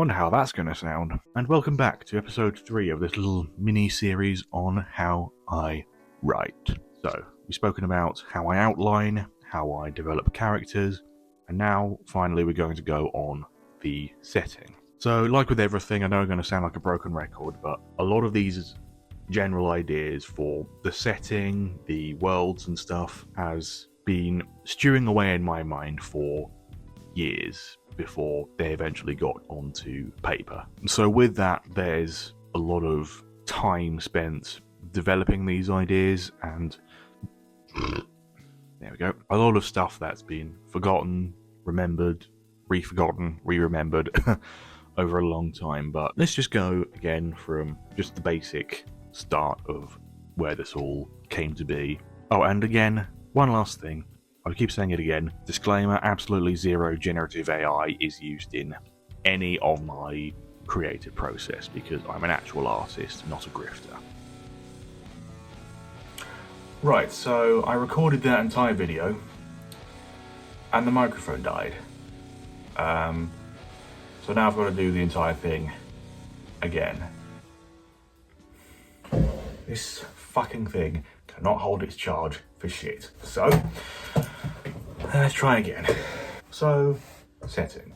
wonder how that's going to sound. And welcome back to episode 3 of this little mini-series on how I write. So, we've spoken about how I outline, how I develop characters, and now, finally, we're going to go on the setting. So, like with everything, I know I'm going to sound like a broken record, but a lot of these general ideas for the setting, the worlds and stuff, has been stewing away in my mind for years before they eventually got onto paper. So with that, there's a lot of time spent developing these ideas, and there we go, a lot of stuff that's been forgotten, remembered, re-forgotten, re-remembered over a long time. But let's just go again from just the basic start of where this all came to be. Oh, and again, one last thing, I keep saying it again, disclaimer, absolutely zero generative AI is used in any of my creative process because I'm an actual artist, not a grifter. Right, so I recorded that entire video and the microphone died. So now I've got to do the entire thing again. This fucking thing cannot hold its charge for shit. So, let's try again. So, setting.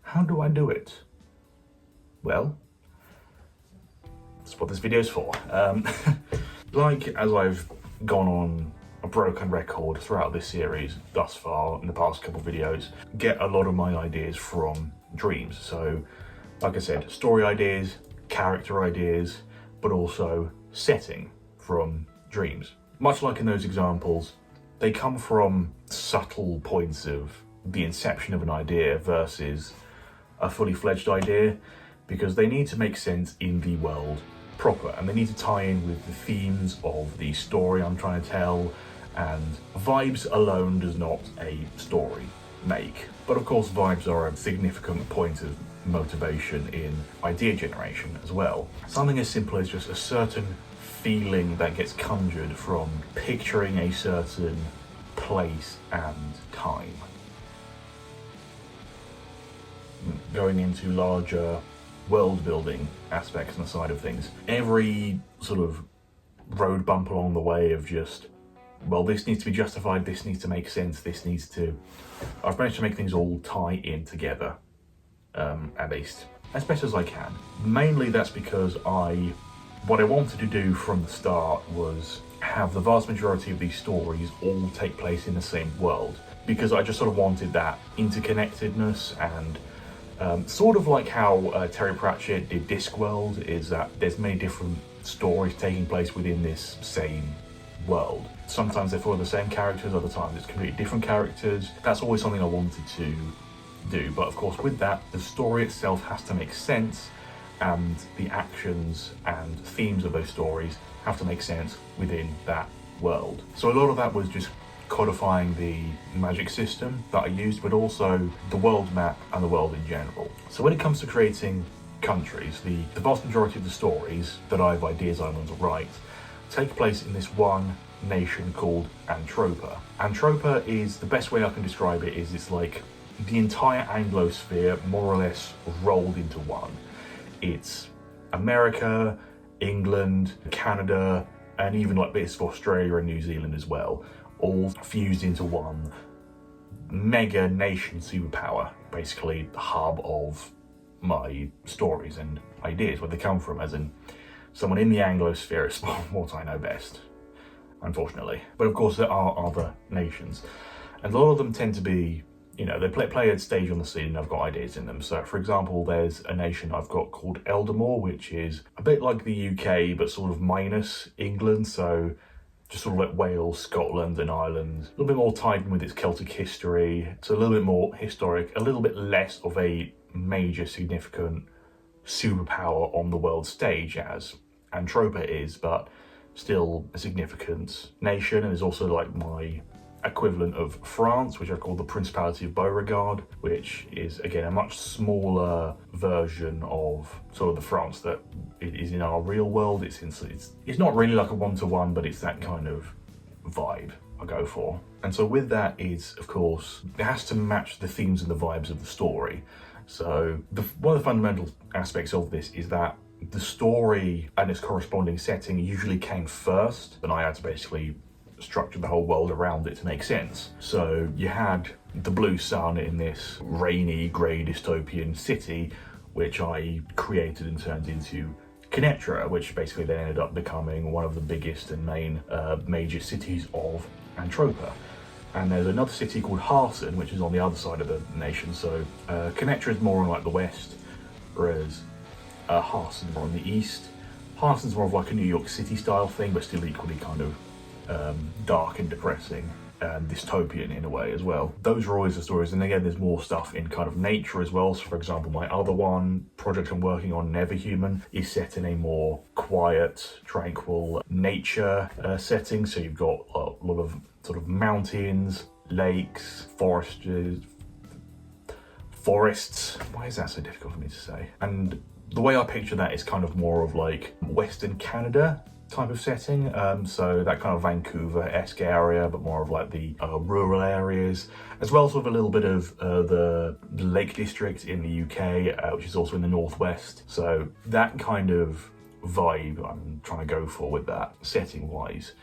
How do I do it? Well, that's what this video is for. Like, as I've gone on a broken record throughout this series thus far, in the past couple of videos, get a lot of my ideas from dreams. So, like I said, story ideas, character ideas, but also setting from dreams. Much like in those examples, they come from subtle points of the inception of an idea versus a fully fledged idea, because they need to make sense in the world proper, and they need to tie in with the themes of the story I'm trying to tell, and vibes alone does not a story make. But of course vibes are a significant point of motivation in idea generation as well. Something as simple as just a certain feeling that gets conjured from picturing a certain place and time. Going into larger world building aspects on the side of things, every sort of road bump along the way of just, well, this needs to be justified, this needs to make sense, this needs to... I've managed to make things all tie in together, at least as best as I can. Mainly that's because what I wanted to do from the start was have the vast majority of these stories all take place in the same world, because I just sort of wanted that interconnectedness, and sort of like how Terry Pratchett did Discworld, is that there's many different stories taking place within this same world. Sometimes they follow the same characters, other times it's completely different characters. That's always something I wanted to do, but of course with that, the story itself has to make sense, and the actions and themes of those stories have to make sense within that world. So a lot of that was just codifying the magic system that I used, but also the world map and the world in general. So when it comes to creating countries, the vast majority of the stories that I have ideas I want to write take place in this one nation called Antropa. Antropa is, the best way I can describe it is, it's like the entire Anglosphere more or less rolled into one. It's America, England, Canada, and even like bits of Australia and New Zealand as well, all fused into one mega nation superpower, basically the hub of my stories and ideas, where they come from, as in someone in the Anglosphere is what I know best, unfortunately. But of course there are other nations, and a lot of them tend to be, you know, they play a stage on the scene and I've got ideas in them. So for example, there's a nation I've got called Eldamore, which is a bit like the UK, but sort of minus England. So just sort of like Wales, Scotland and Ireland, a little bit more tied in with its Celtic history. So a little bit more historic, a little bit less of a major significant superpower on the world stage as Antropa is, but still a significant nation. And there's also like my equivalent of France, which I call the Principality of Beauregard, which is again a much smaller version of sort of the France that it is in our real world. It's not really like a one-to-one, but it's that kind of vibe I go for. And so with that is, of course, it has to match the themes and the vibes of the story. So one of the fundamental aspects of this is that the story and its corresponding setting usually came first, and I had to basically structure the whole world around it to make sense. So you had the blue sun in this rainy, grey dystopian city, which I created and turned into Kennetra, which basically then ended up becoming one of the biggest and main major cities of Antropa. And there's another city called Harson, which is on the other side of the nation. So Kennetra is more on like the west, whereas Harson's more on the east. Harson's more of like a New York City style thing, but still equally kind of dark and depressing and dystopian in a way as well. Those are always the stories, and again there's more stuff in kind of nature as well. So for example, my other project I'm working on, Never Human, is set in a more quiet, tranquil nature setting. So you've got a lot of sort of mountains, lakes, forests. Why is that so difficult for me to say? And the way I picture that is kind of more of like Western Canada type of setting, so that kind of Vancouver-esque area, but more of like the rural areas, as well as sort of a little bit of the Lake District in the UK, which is also in the northwest. So that kind of vibe I'm trying to go for with that setting-wise,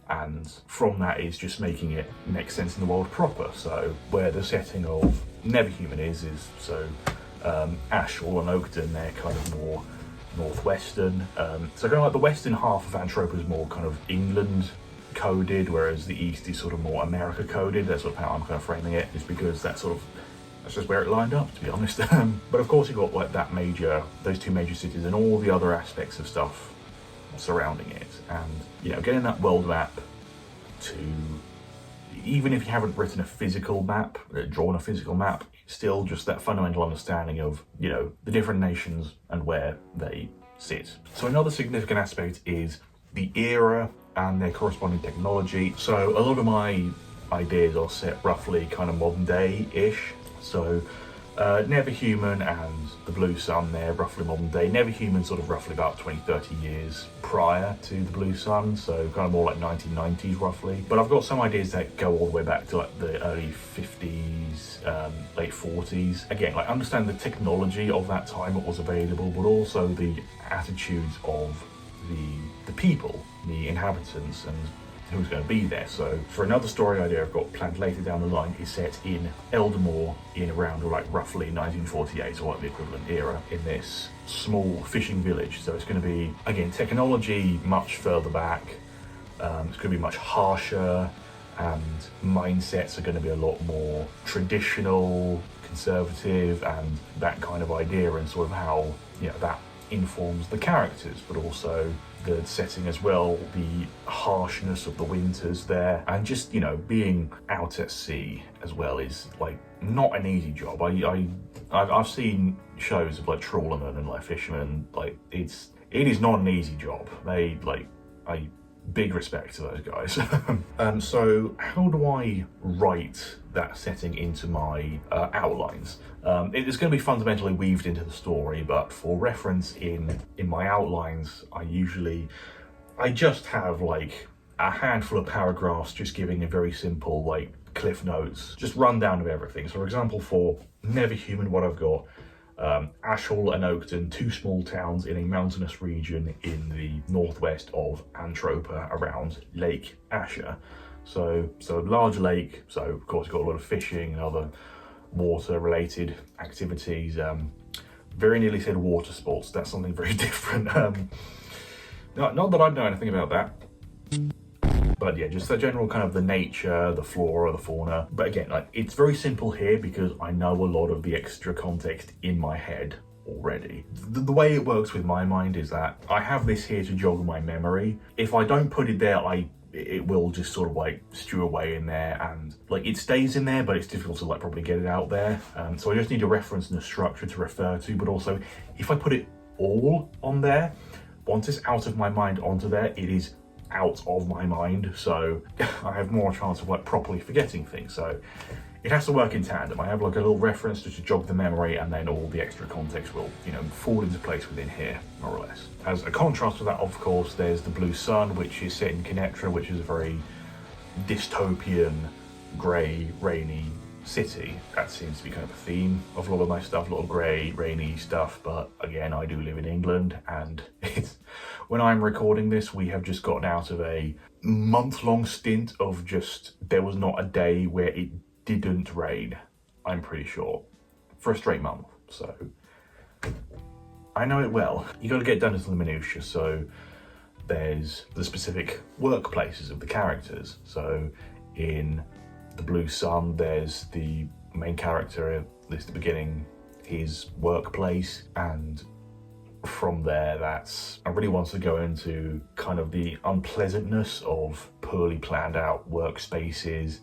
and from that is just making it make sense in the world proper. So where the setting of Never Human is so Ashall and Oakton, they're kind of more northwestern. So kind of like the western half of Antropa is more kind of England coded, whereas the east is sort of more America coded. That's sort of how I'm kind of framing it, is because that's just where it lined up, to be honest. But of course you've got like those two major cities and all the other aspects of stuff surrounding it, and you know, getting that world map to, even if you haven't written a physical map, drawn a physical map, still just that fundamental understanding of, you know, the different nations and where they sit. So another significant aspect is the era and their corresponding technology. So a lot of my ideas are set roughly kind of modern day-ish. So Never Human and the Blue Sun, they're roughly modern day. Never Human sort of roughly about 20-30 years prior to the Blue Sun, so kind of more like 1990s roughly. But I've got some ideas that go all the way back to like the early 50s, late 40s. Again, like understand the technology of that time that was available, but also the attitudes of the people, the inhabitants, and who's going to be there. So for another story idea I've got planned later down the line is set in Eldamore in around like roughly 1948, or like the equivalent era, in this small fishing village. So it's going to be, again, technology much further back, it's going to be much harsher, and mindsets are going to be a lot more traditional, conservative, and that kind of idea, and sort of how, you know, that informs the characters, but also the setting as well, the harshness of the winters there, and just, you know, being out at sea as well is like not an easy job. I've seen shows of like trawlermen and like fishermen, like it is not an easy job. Big respect to those guys. So how do I write that setting into my outlines? It's going to be fundamentally weaved into the story, but for reference in my outlines, I just have like a handful of paragraphs just giving a very simple like cliff notes, just rundown of everything. So for example, for Never Human, what I've got, Ashall and Oakton, two small towns in a mountainous region in the northwest of Antropa around Lake Asher. So large lake, so of course you've got a lot of fishing and other water related activities. Very nearly said water sports, that's something very different. Not that I know anything about that. But yeah, just the general kind of the nature, the flora, the fauna. But again, like it's very simple here because I know a lot of the extra context in my head already. The way it works with my mind is that I have this here to jog my memory. If I don't put it there, it will just sort of like stew away in there, and like it stays in there, but it's difficult to like probably get it out there. So I just need a reference and a structure to refer to, but also if I put it all on there, once it's out of my mind onto there, it is out of my mind, so I have more chance of like properly forgetting things. So it has to work in tandem. I have like a little reference just to jog the memory, and then all the extra context will, you know, fall into place within here, more or less. As a contrast to that, of course, there's the Blue Sun, which is set in Kennetra, which is a very dystopian, grey, rainy city. That seems to be kind of a theme of a lot of my stuff, a lot of grey, rainy stuff, but again, I do live in England, and when I'm recording this, we have just gotten out of a month-long stint of there was not a day where it didn't rain, I'm pretty sure, for a straight month, so I know it well. You got to get down to the minutiae, so there's the specific workplaces of the characters. So in The Blue Sun, there's the main character, at least at the beginning, his workplace, and from there, I really want to go into kind of the unpleasantness of poorly planned out workspaces,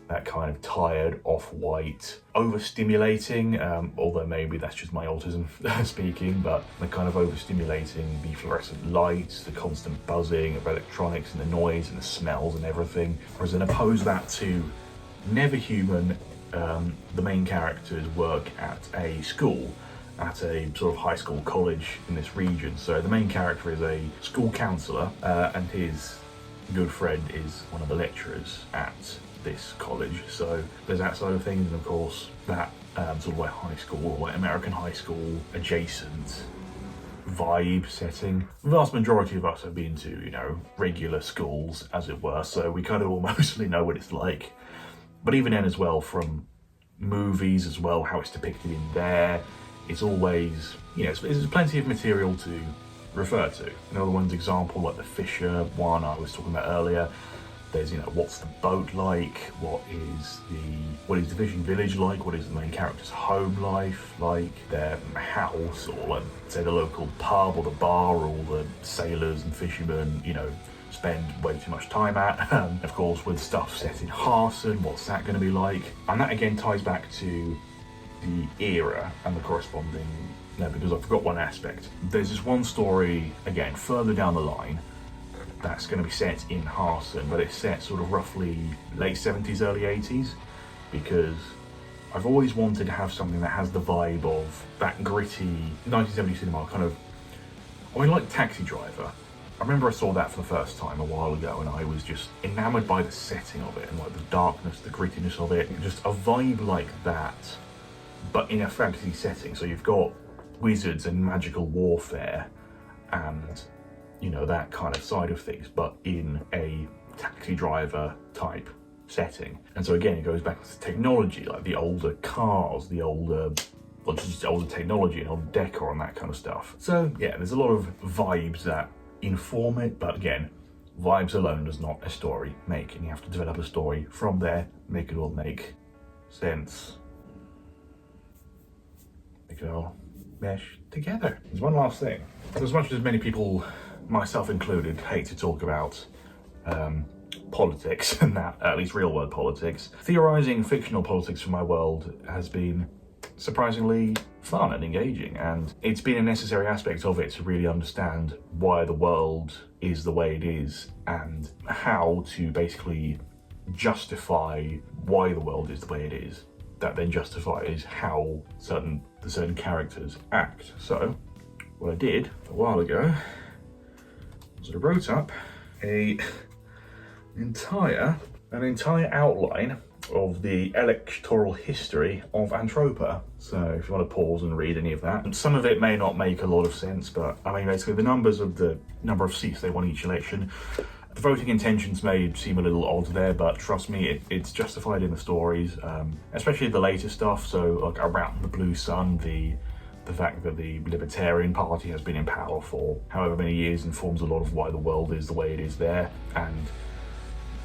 that kind of tired, off-white, overstimulating, although maybe that's just my autism speaking, but the kind of overstimulating, the fluorescent lights, the constant buzzing of electronics and the noise and the smells and everything. Whereas then oppose that to Never Human, the main characters work at a school, at a sort of high school college in this region. So the main character is a school counsellor, and his good friend is one of the lecturers at this college. So there's that side of things, and of course that sort of like high school, or like American high school adjacent vibe setting. The vast majority of us have been to, regular schools, as it were, so we kind of all mostly know what it's like. But even then as well, from movies as well, how it's depicted in there, it's always, there's plenty of material to refer to. Another one's example, like the Fisher one I was talking about earlier. There's, what's the boat like? What is the fishing village like? What is the main character's home life like? Their house, or like, say the local pub or the bar, all the sailors and fishermen, spend way too much time at. Of course, with stuff set in Harson, what's that going to be like? And that again ties back to the era and the corresponding, because I forgot one aspect. There's this one story, again, further down the line, that's going to be set in Harson, but it's set sort of roughly late 70s, early 80s, because I've always wanted to have something that has the vibe of that gritty 1970s cinema kind of, like Taxi Driver. I remember I saw that for the first time a while ago, and I was just enamoured by the setting of it, and like the darkness, the grittiness of it, just a vibe like that, but in a fantasy setting. So you've got wizards and magical warfare, and that kind of side of things, but in a Taxi Driver type setting. And so again, it goes back to technology, like the older cars, the older technology and older decor and that kind of stuff. So yeah, there's a lot of vibes that inform it, but again, vibes alone does not a story make, and you have to develop a story from there, make it all make sense, make it all mesh together. There's one last thing. As much as many people, myself included, hate to talk about politics, and that, at least real world politics, theorising fictional politics for my world has been surprisingly fun and engaging, and it's been a necessary aspect of it to really understand why the world is the way it is, and how to basically justify why the world is the way it is. That then justifies how certain characters act. So what I did a while ago was I wrote up an entire outline of the electoral history of Antropa. So if you want to pause and read any of that, and some of it may not make a lot of sense, but I mean, basically the numbers of the number of seats they won each election, the voting intentions may seem a little odd there, but trust me, it's justified in the stories, especially the later stuff. So like around the Blue Sun, the fact that the Libertarian Party has been in power for however many years informs a lot of why the world is the way it is there, and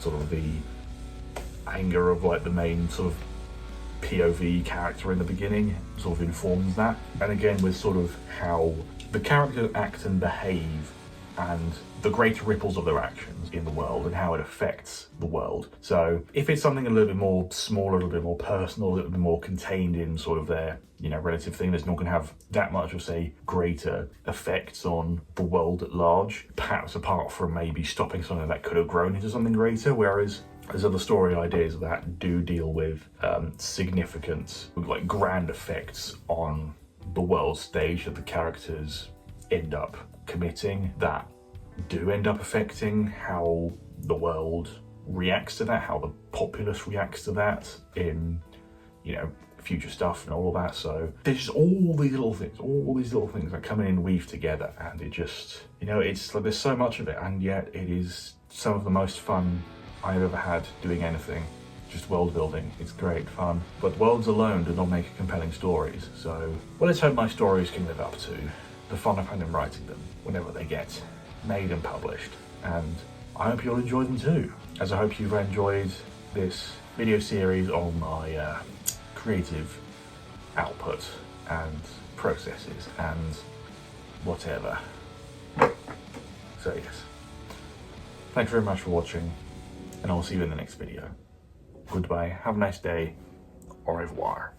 sort of the anger of like the main sort of POV character in the beginning sort of informs that. And again, with sort of how the characters act and behave, and the greater ripples of their actions in the world and how it affects the world. So if it's something a little bit more small, a little bit more personal, a little bit more contained in sort of their, relative thing, that's not going to have that much of, say, greater effects on the world at large, perhaps apart from maybe stopping something that could have grown into something greater, whereas there's other story ideas that do deal with significant, like grand effects on the world stage that the characters end up committing, that do end up affecting how the world reacts to that, how the populace reacts to that in you know, future stuff and all of that. So there's just all these little things that come in and weave together, and it just, you know, it's like there's so much of it, and yet it is some of the most fun I've ever had doing anything. Just world building, it's great fun. But worlds alone do not make compelling stories, so well, let's hope my stories can live up to the fun I've had in writing them whenever they get made and published. And I hope you'll enjoy them too, as I hope you've enjoyed this video series on my creative output and processes and whatever. So yes, thanks very much for watching, and I'll see you in the next video. Goodbye, have a nice day, au revoir.